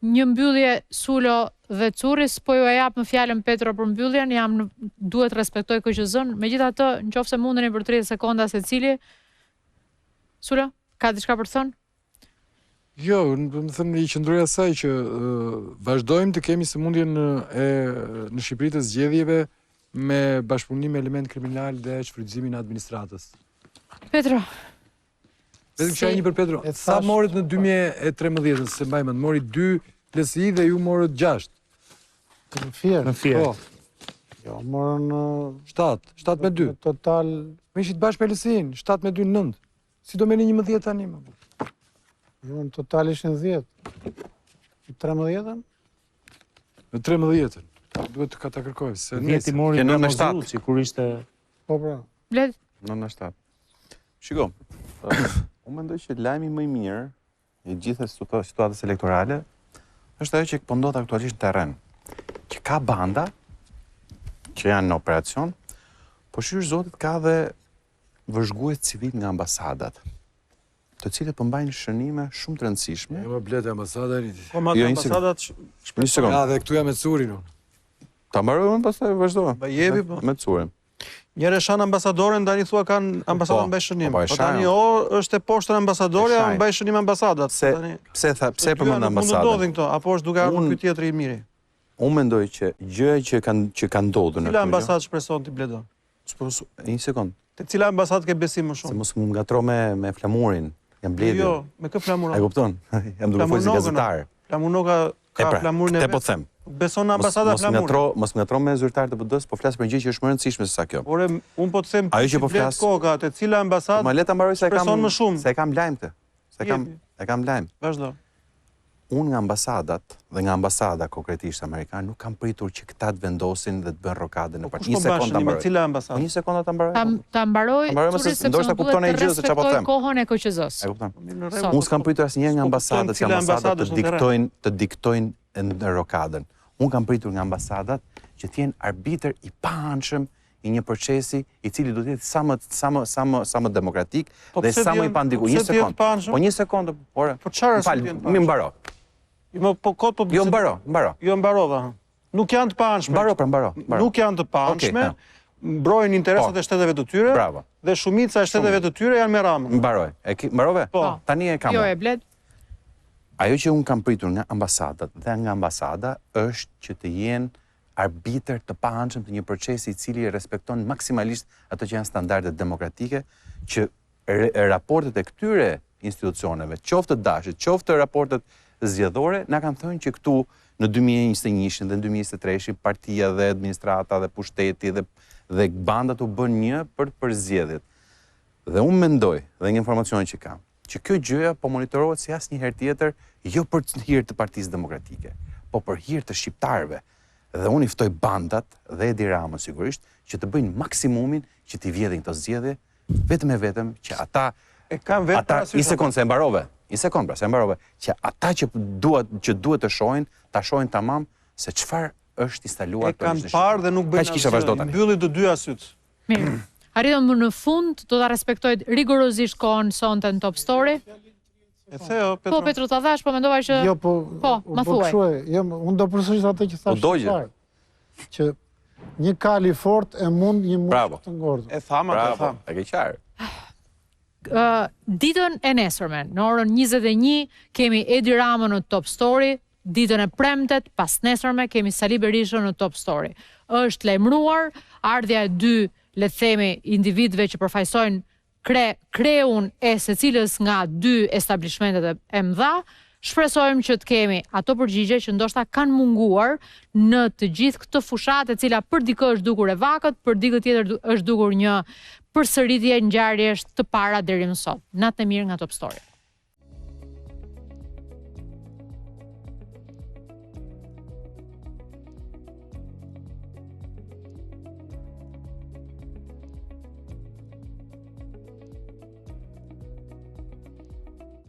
një mbyllje Sulo dhe Curris, po ju e jap më fjalën Petro për mbylljen, duhet respektoj KQZ-n. Megjithatë, nëse mundeni për 30 sekonda secili. Sulo, ka diçka për të thënë? Jo, më thënë i qëndroja asaj që vazhdojmë të kemi sëmundjen në Shqipëri të zgjedhjeve me bashkëpunim me element kriminal dhe shfrytëzimin e administratës. Petro. Vetëm kisha një për Petro. Sa morët në 2013, se mbajmë, mori 2 LSI dhe ju morët 6. Në fjerë. Po. Jo, morën 7 me 2. Total... Me ishit bashkë me LSI-in, 7 me 2, 9. Si do meni 11 tani, më? Jo, në total ishin 10. Në 13-ën? Në 13-ën. Duhet të ta kërkoj. 10 i mori në Mazruci, kur ishte... Po, pra. Bled? Në 7. Shiko, unë mendoj që lajmi më i mirë i gjithë situatës elektorale është ajo që po ndodh aktualisht në terren. Që ka banda që janë në operacion, po shqysh zotit ka dhe vëzhgues civil nga ambasadat, të cilët përmbajnë shënime shumë të rëndësishme. Jo më Bled, ambasada rriti. Po ma të ambasadat... Një sekundë. Ja, dhe këtu ja me Curin unë. Ta mbaroj unë, pastaj vazhdo. Jepi, po. Me Curin. Njëre shanë ambasadoren, tani thua kanë ambasadat mbaj shënim. Po tani është e poshtër ambasadorja, mbaj shënim ambasadat. Pse përmend ambasadat? Mund ndodhin këto, apo është duke ardhur ky tjetri i miri? Unë mendoj që gjëja që kanë ndodhur në Cila ambasadë shpreson ti Bledo? Një sekond. Te cila ambasadë ke besim më shumë? Se mos më ngatro me flamurin. Jam Bledi. Jo, me kë flamuron? E kupton? Jam duke folur si gazetar. Flamunoka ka flamurin e vet. Te po them. Beson në ambasada flamur. Mos më ngatro me zyrtarët e PD-s, po flas për një gjë që është më e rëndësishme se sa kjo. Por unë po të them ajo që po flas koka, te cila ambasadë? Ma le ta mbaroj se e kam lajm këtë. E kam lajm. Vazhdo. Unë nga ambasadat dhe nga ambasada konkretisht amerikane nuk kam pritur që këta të vendosin dhe të bëjnë rokade në parti. Një sekondë ta mbaroj. Me cila ambasadë? Një sekondë ta mbaroj. Ta mbaroj, ndoshta kupton ai gjë se çfarë po them. Kohën e KQZ-s. E kupton. Unë s'kam pritur asnjëherë nga ambasadat që ambasadat të diktojnë në rokadën. Unë kam pritur nga ambasadat që të jenë arbitër i paanshëm i një procesi i cili do të jetë sa më demokratik dhe sa më i pandiku. Një sekondë. Po një sekondë, por çfarë është të më mbaro. Jo mbaro. Jo mbarova. Nuk janë të paanshme. Mbaro. Nuk janë të paanshme. Mbrojnë interesat e shteteve të tyre. Bravo. Dhe shumica e shteteve të tyre janë me Ramën. Mbaroj. Mbarove? Po. Tani e kam. Jo e Bled. Ajo që unë kam pritur nga ambasadat dhe nga ambasada është që të jenë arbitër të paanshëm të një procesi i cili respekton maksimalisht ato që janë standardet demokratike, që raportet e këtyre institucioneve, qoftë të dashit, qoftë raportet zgjedhore, na kanë thënë që këtu në 2021 dhe në 2023 partia dhe administrata dhe pushteti dhe bandat u bën një për zgjedhjet. Dhe unë mendoj, dhe një informacion që kam, që kjo gjëja po monitorohet si asnjëherë tjetër, jo për hir të Partisë Demokratike, po për hir të shqiptarëve. Dhe unë i ftoj bandat dhe Edi Rama sigurisht që të bëjnë maksimumin që t'i vjedhin këto zgjedhje, vetëm e vetëm që ata një sekond se mbarove, që ata që duhet të shohin, ta shohin tamam se çfarë është instaluar për kanë parë dhe nuk bëjnë asgjë. Mbylli të dy asyt. Mirë. Arritëm më në fund, do ta respektoj rigorozisht kohën sonte në Top Story. E theo, Petro. Po, Petro, ta thash, po mendova që... Jo, po, ma thuaj. Unë do përsëris atë që thash shqiptar. Që një kali fort e mund një mund të ngordhë. E thama, bravo, e ke qarë. Ditën e nesërme, në orën 21, kemi Edi Ramën në Top Story, ditën e premtet, pas nesërme, kemi Sali Berishën në Top Story. Është lajmëruar, ardhja e dy, le të themi, individëve që përfaqësojnë kreun e secilës nga dy establishmentet e mëdha, shpresojmë që të kemi ato përgjigje që ndoshta kanë munguar në të gjithë këtë fushat e cila për dikë është dukur e vakët, për dikë tjetër është dukur një përsëritje ngjarjesh të para deri më sot. Natë e mirë nga Top Story.